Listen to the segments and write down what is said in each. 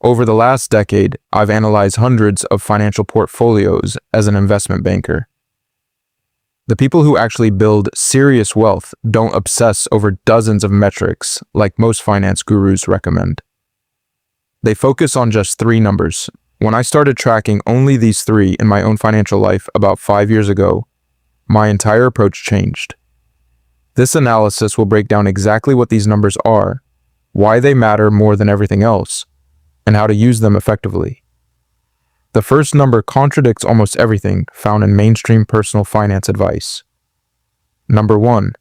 Over the last decade, I've analyzed hundreds of financial portfolios as an investment banker. The people who actually build serious wealth don't obsess over dozens of metrics like most finance gurus recommend. They focus on just three numbers. When I started tracking only these three in my own financial life about 5 years ago, my entire approach changed. This analysis will break down exactly what these numbers are, why they matter more than everything else, and how to use them effectively. The first number contradicts almost everything found in mainstream personal finance advice. Number 1,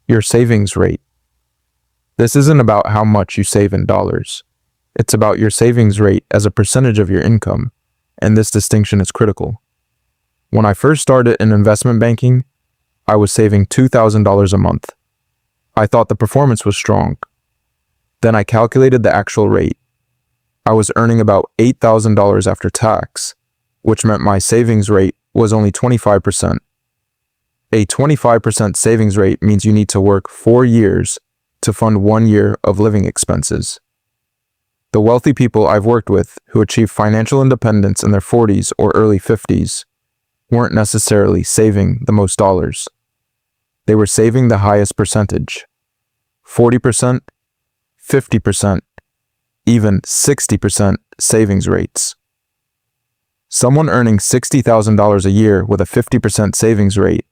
your savings rate. This isn't about how much you save in dollars. It's about your savings rate as a percentage of your income, and this distinction is critical. When I first started in investment banking, I was saving $2,000 a month. I thought the performance was strong. Then I calculated the actual rate. I was earning about $8,000 after tax, which meant my savings rate was only 25%. A 25% savings rate means you need to work 4 years to fund 1 year of living expenses. The wealthy people I've worked with who achieved financial independence in their 40s or early 50s weren't necessarily saving the most dollars. They were saving the highest percentage. 40%, 50%, even 60% savings rates. Someone earning $60,000 a year with a 50% savings rate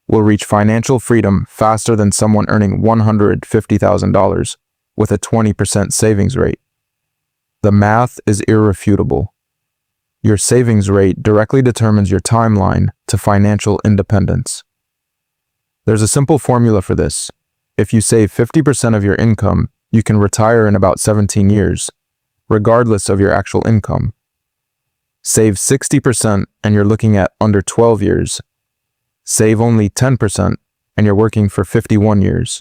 will reach financial freedom faster than someone earning $150,000 with a 20% savings rate. The math is irrefutable. Your savings rate directly determines your timeline to financial independence. There's a simple formula for this. If you save 50% of your income, you can retire in about 17 years, regardless of your actual income. Save 60% and you're looking at under 12 years. Save only 10% and you're working for 51 years.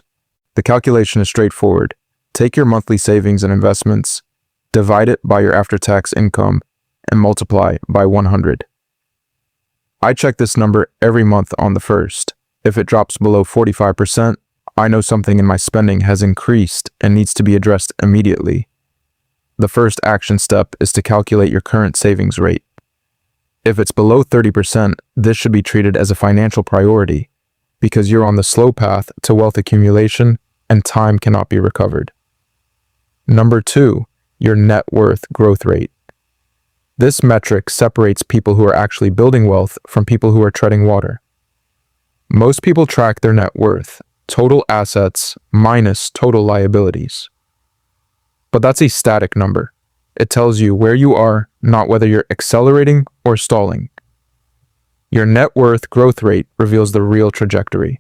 The calculation is straightforward. Take your monthly savings and investments, divide it by your after-tax income, and multiply by 100. I check this number every month on the first. If it drops below 45%, I know something in my spending has increased and needs to be addressed immediately. The first action step is to calculate your current savings rate. If it's below 30%, this should be treated as a financial priority because you're on the slow path to wealth accumulation and time cannot be recovered. Number 2, your net worth growth rate. This metric separates people who are actually building wealth from people who are treading water. Most people track their net worth, total assets minus total liabilities. But that's a static number. It tells you where you are, not whether you're accelerating or stalling. Your net worth growth rate reveals the real trajectory.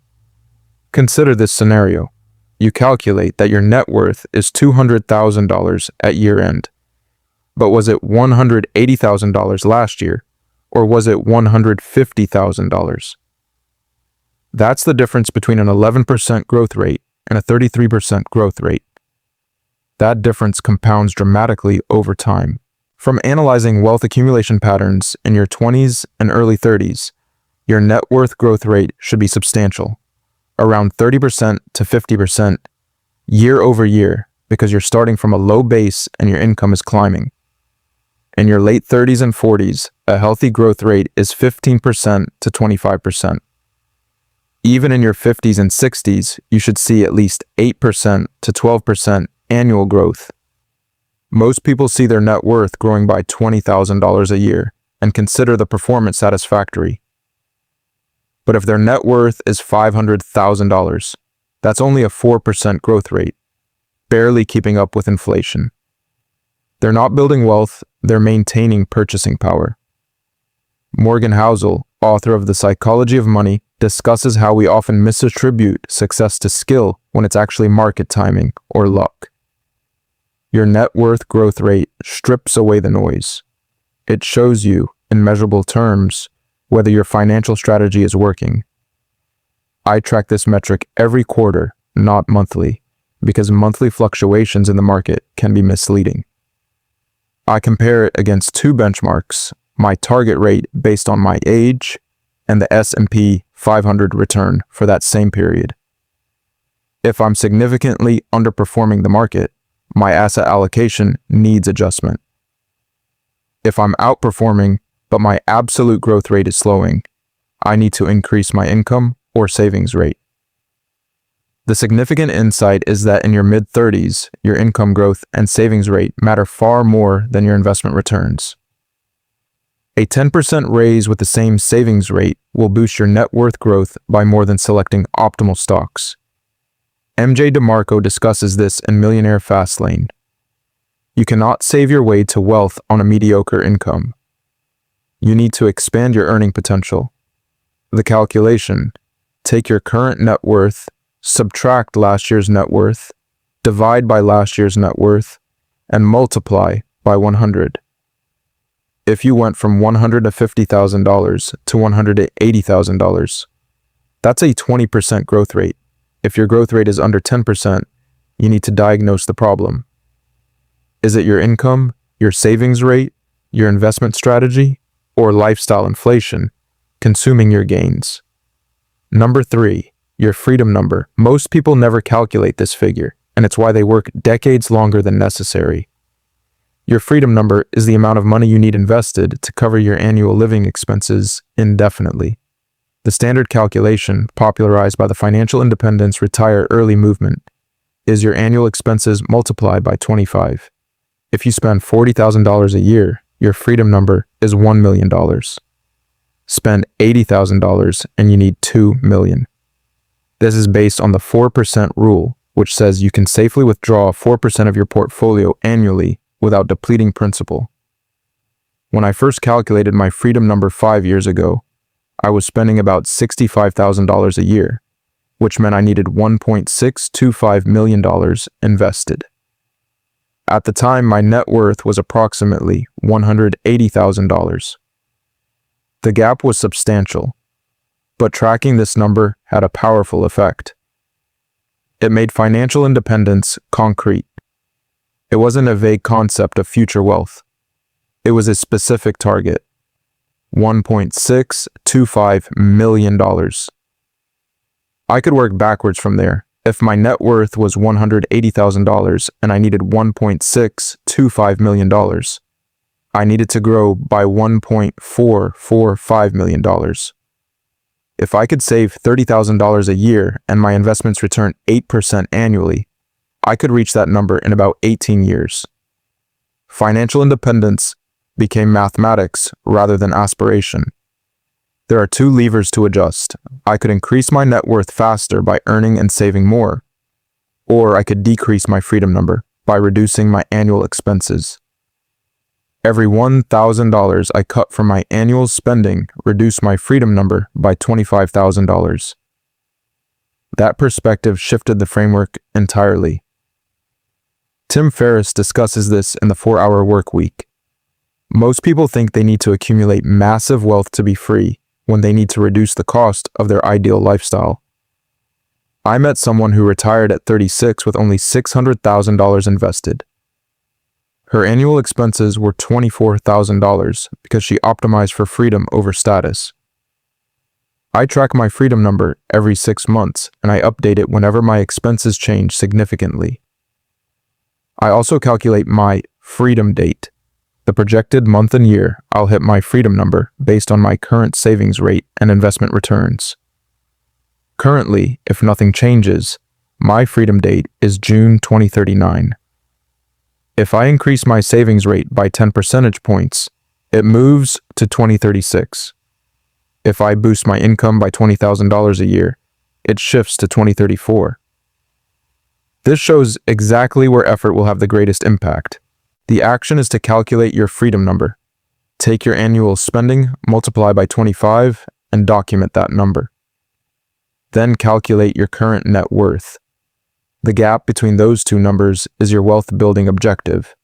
Consider this scenario. You calculate that your net worth is $200,000 at year end. But was it $180,000 last year, or was it $150,000? That's the difference between an 11% growth rate and a 33% growth rate. That difference compounds dramatically over time. From analyzing wealth accumulation patterns in your 20s and early 30s, your net worth growth rate should be substantial, around 30% to 50% year over year, because you're starting from a low base and your income is climbing. In your late 30s and 40s, a healthy growth rate is 15% to 25%. Even in your 50s and 60s, you should see at least 8% to 12% annual growth. Most people see their net worth growing by $20,000 a year and consider the performance satisfactory. But if their net worth is $500,000, that's only a 4% growth rate, barely keeping up with inflation. They're not building wealth, they're maintaining purchasing power. Morgan Housel, author of The Psychology of Money, discusses how we often misattribute success to skill when it's actually market timing or luck. Your net worth growth rate strips away the noise. It shows you, in measurable terms, whether your financial strategy is working. I track this metric every quarter, not monthly, because monthly fluctuations in the market can be misleading. I compare it against two benchmarks, my target rate based on my age and the S&P 500 return for that same period. If I'm significantly underperforming the market, my asset allocation needs adjustment. If I'm outperforming, but my absolute growth rate is slowing, I need to increase my income or savings rate. The significant insight is that in your mid-30s, your income growth and savings rate matter far more than your investment returns. A 10% raise with the same savings rate will boost your net worth growth by more than selecting optimal stocks. MJ DeMarco discusses this in Millionaire Fastlane. You cannot save your way to wealth on a mediocre income. You need to expand your earning potential. The calculation: take your current net worth, subtract last year's net worth, divide by last year's net worth, and multiply by 100. If you went from $150,000 to $180,000, that's a 20% growth rate. If your growth rate is under 10%, you need to diagnose the problem. Is it your income, your savings rate, your investment strategy, or lifestyle inflation consuming your gains? Number 3, your freedom number. Most people never calculate this figure, and it's why they work decades longer than necessary. Your freedom number is the amount of money you need invested to cover your annual living expenses indefinitely. The standard calculation, popularized by the Financial Independence Retire Early movement, is your annual expenses multiplied by 25. If you spend $40,000 a year, your freedom number is $1 million. Spend $80,000 and you need $2 million. This is based on the 4% rule, which says you can safely withdraw 4% of your portfolio annually without depleting principal. When I first calculated my freedom number 5 years ago, I was spending about $65,000 a year, which meant I needed $1.625 million invested. At the time, my net worth was approximately $180,000. The gap was substantial, but tracking this number had a powerful effect. It made financial independence concrete. It wasn't a vague concept of future wealth. It was a specific target: $1.625 million. I could work backwards from there. If my net worth was $180,000 and I needed $1.625 million, I needed to grow by $1.445 million. If I could save $30,000 a year and my investments return 8% annually, I could reach that number in about 18 years. Financial independence became mathematics rather than aspiration. There are 2 levers to adjust. I could increase my net worth faster by earning and saving more, or I could decrease my freedom number by reducing my annual expenses. Every $1,000 I cut from my annual spending reduced my freedom number by $25,000. That perspective shifted the framework entirely. Tim Ferriss discusses this in the 4-Hour Workweek. Most people think they need to accumulate massive wealth to be free, when they need to reduce the cost of their ideal lifestyle. I met someone who retired at 36 with only $600,000 invested. Her annual expenses were $24,000 because she optimized for freedom over status. I track my freedom number every 6 months, and I update it whenever my expenses change significantly. I also calculate my freedom date, the projected month and year I'll hit my freedom number based on my current savings rate and investment returns. Currently, if nothing changes, my freedom date is June 2039. If I increase my savings rate by 10 percentage points, it moves to 2036. If I boost my income by $20,000 a year, it shifts to 2034. This shows exactly where effort will have the greatest impact. The action is to calculate your freedom number. Take your annual spending, multiply by 25, and document that number. Then calculate your current net worth. The gap between those 2 numbers is your wealth building objective.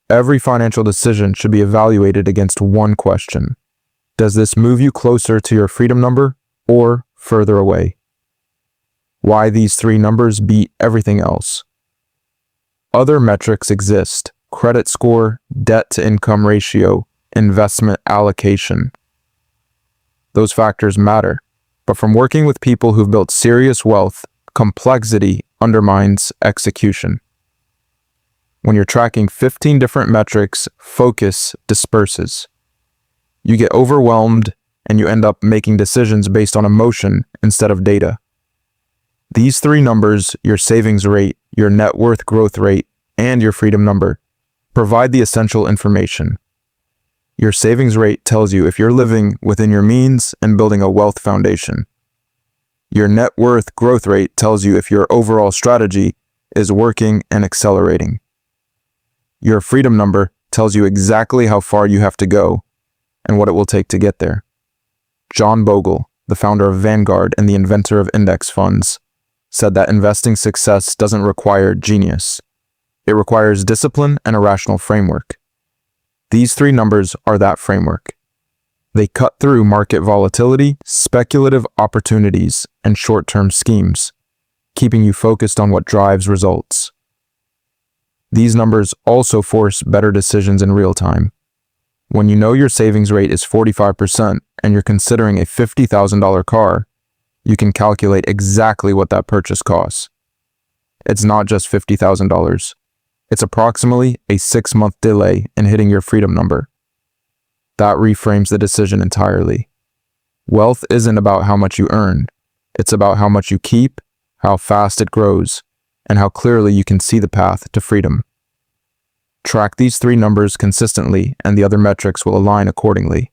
Every financial decision should be evaluated against one question: does this move you closer to your freedom number or further away? Why these 3 numbers beat everything else? Other metrics exist: credit score, debt to income ratio, investment allocation. Those factors matter, but from working with people who've built serious wealth, complexity undermines execution. When you're tracking 15 different metrics, focus disperses. You get overwhelmed and you end up making decisions based on emotion instead of data. These three numbers, your savings rate, your net worth growth rate, and your freedom number, provide the essential information. Your savings rate tells you if you're living within your means and building a wealth foundation. Your net worth growth rate tells you if your overall strategy is working and accelerating. Your freedom number tells you exactly how far you have to go and what it will take to get there. John Bogle, the founder of Vanguard and the inventor of index funds, said that investing success doesn't require genius. It requires discipline and a rational framework. These three numbers are that framework. They cut through market volatility, speculative opportunities, and short-term schemes, keeping you focused on what drives results. These numbers also force better decisions in real time. When you know your savings rate is 45% and you're considering a $50,000 car, you can calculate exactly what that purchase costs. It's not just $50,000. It's approximately a 6-month delay in hitting your freedom number. That reframes the decision entirely. Wealth isn't about how much you earn. It's about how much you keep, how fast it grows, and how clearly you can see the path to freedom. Track these three numbers consistently and the other metrics will align accordingly.